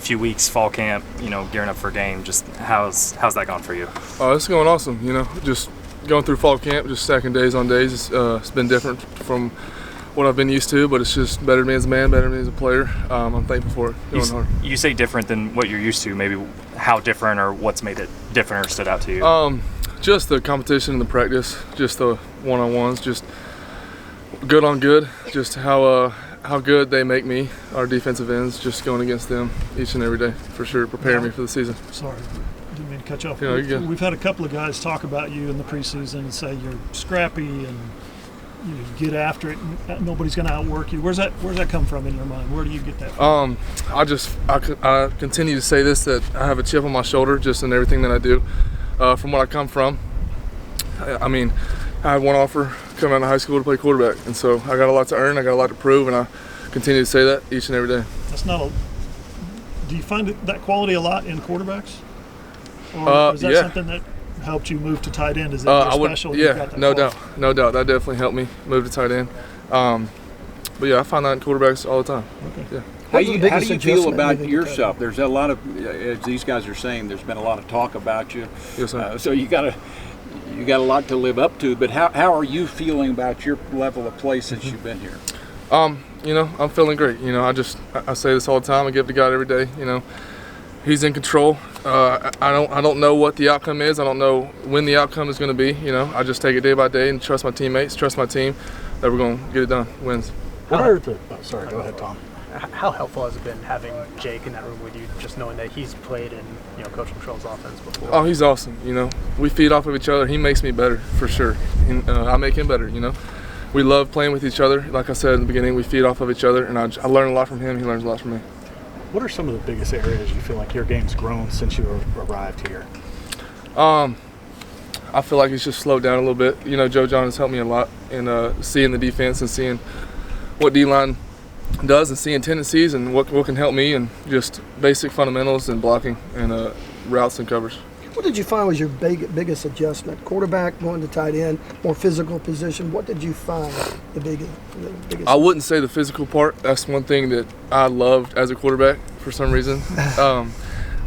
few weeks, fall camp, gearing up for a game. Just how's that gone for you? It's going awesome. Just going through fall camp, just stacking days on days. It's been different from what I've been used to, but it's just better to me as a man, better to me as a player. I'm thankful for it. Going hard. You say different than what you're used to. Maybe how different, or what's made it different or stood out to you? Just the competition and the practice, just the one-on-ones, just good on good. Just how good they make me, our defensive ends, just going against them each and every day, for sure, preparing me for the season. Sorry, didn't mean to cut you off. Yeah, you're good. We've had a couple of guys talk about you in the preseason and say you're scrappy and you get after it, and nobody's going to outwork you. Where's that come from in your mind? Where do you get that from? I continue to say this, that I have a chip on my shoulder just in everything that I do. From what I come from, I had one offer coming out of high school to play quarterback, and so I got a lot to earn, I got a lot to prove, and I continue to say that each and every day. Do you find that quality a lot in quarterbacks? Or is that something that helped you move to tight end? Is it special? Yeah, no doubt. That definitely helped me move to tight end. But yeah, I find that in quarterbacks all the time. Okay. Yeah. How do you feel about yourself? There's a lot of, as these guys are saying, there's been a lot of talk about you. Yes, sir. So you got a lot to live up to. But how are you feeling about your level of play since you've been here? I'm feeling great. I say this all the time. I give it to God every day. He's in control. I don't know what the outcome is. I don't know when the outcome is going to be. I just take it day by day and trust my teammates, trust my team that we're going to get it done. Wins. Sorry, go ahead, Tom. How helpful has it been having Jake in that room with you, just knowing that he's played in Coach Control's offense before? Oh, he's awesome. We feed off of each other. He makes me better for sure. I make him better. We love playing with each other. Like I said in the beginning, we feed off of each other, and I learn a lot from him. He learns a lot from me. What are some of the biggest areas you feel like your game's grown since you arrived here? I feel like it's just slowed down a little bit. Joe John has helped me a lot in seeing the defense and seeing what D-line does and seeing tendencies and what can help me, and just basic fundamentals and blocking and routes and covers. What did you find was your biggest adjustment? Quarterback going to tight end, more physical position. What did you find the biggest? I wouldn't say the physical part. That's one thing that I loved as a quarterback for some reason.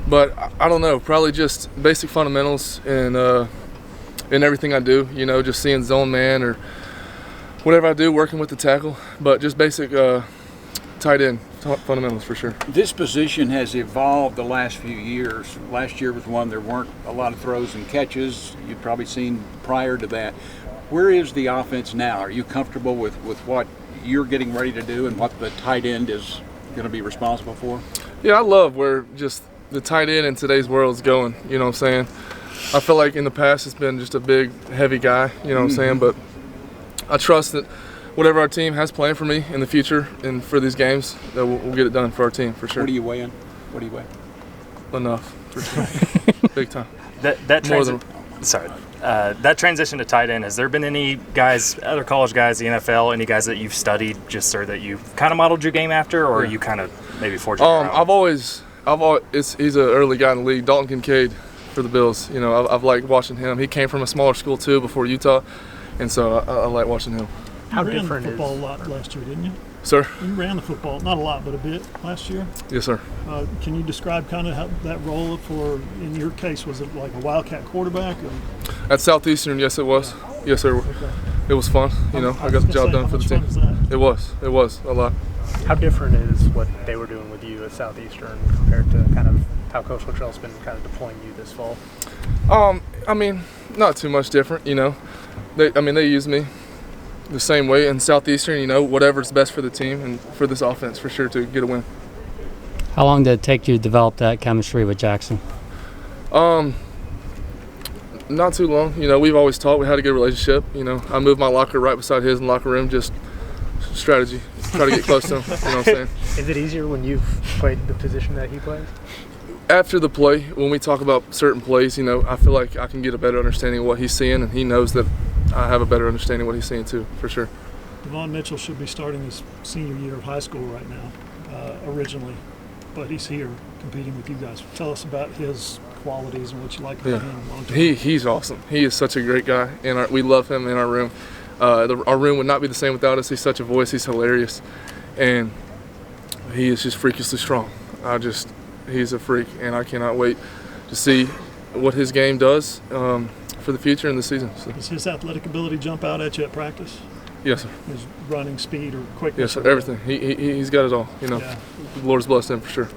But I don't know. Probably just basic fundamentals and in everything I do. Just seeing zone man or whatever I do, working with the tackle. But just basic tight end fundamentals for sure. This position has evolved the last few years. Last year was one there weren't a lot of throws and catches. You'd probably seen prior to that. Where is the offense now? Are you comfortable with what you're getting ready to do and what the tight end is going to be responsible for? Yeah, I love where just the tight end in today's world is going. You know what I'm saying? I feel like in the past it's been just a big, heavy guy. You know what I'm saying? But I trust that whatever our team has planned for me in the future and for these games, that we'll get it done for our team for sure. What do you weigh in? Enough for sure. Big time. That transition to tight end, has there been any guys, other college guys, the NFL, any guys that you've studied just or that you've kind of modeled your game after, or you kind of maybe forged your own? He's an early guy in the league. Dalton Kincaid for the Bills. I've liked watching him. He came from a smaller school too before Utah, and so I like watching him. You ran the football a lot last year, didn't you? Sir? You ran the football, not a lot, but a bit last year. Yes, sir. Can you describe kind of how that role for, in your case, was it like a Wildcat quarterback? Or? At Southeastern, yes, it was. Yes, sir. Okay. It was fun. I got the job done for the team. It was a lot. How different is what they were doing with you at Southeastern compared to kind of how Coach Luttrell's been kind of deploying you this fall? Not too much different. They use me the same way in Southeastern, whatever's best for the team and for this offense for sure to get a win. How long did it take you to develop that chemistry with Jackson? Not too long. We've always taught we had a good relationship. I moved my locker right beside his in the locker room, just strategy. Try to get close to him. You know what I'm saying? Is it easier when you've played the position that he plays? After the play, when we talk about certain plays, I feel like I can get a better understanding of what he's seeing, and he knows that I have a better understanding of what he's seeing too, for sure. Devon Mitchell should be starting his senior year of high school right now, originally, but he's here competing with you guys. Tell us about his qualities and what you like about him long term. He's awesome. He is such a great guy, and we love him in our room. Our room would not be the same without us. He's such a voice. He's hilarious, and he is just freakishly strong. he's a freak, and I cannot wait to see what his game does for the future in the season. So. Does his athletic ability jump out at you at practice? Yes, sir. His running speed or quickness? Yes, sir. Everything. He's got it all. You know, Yeah. the Lord's blessed him for sure.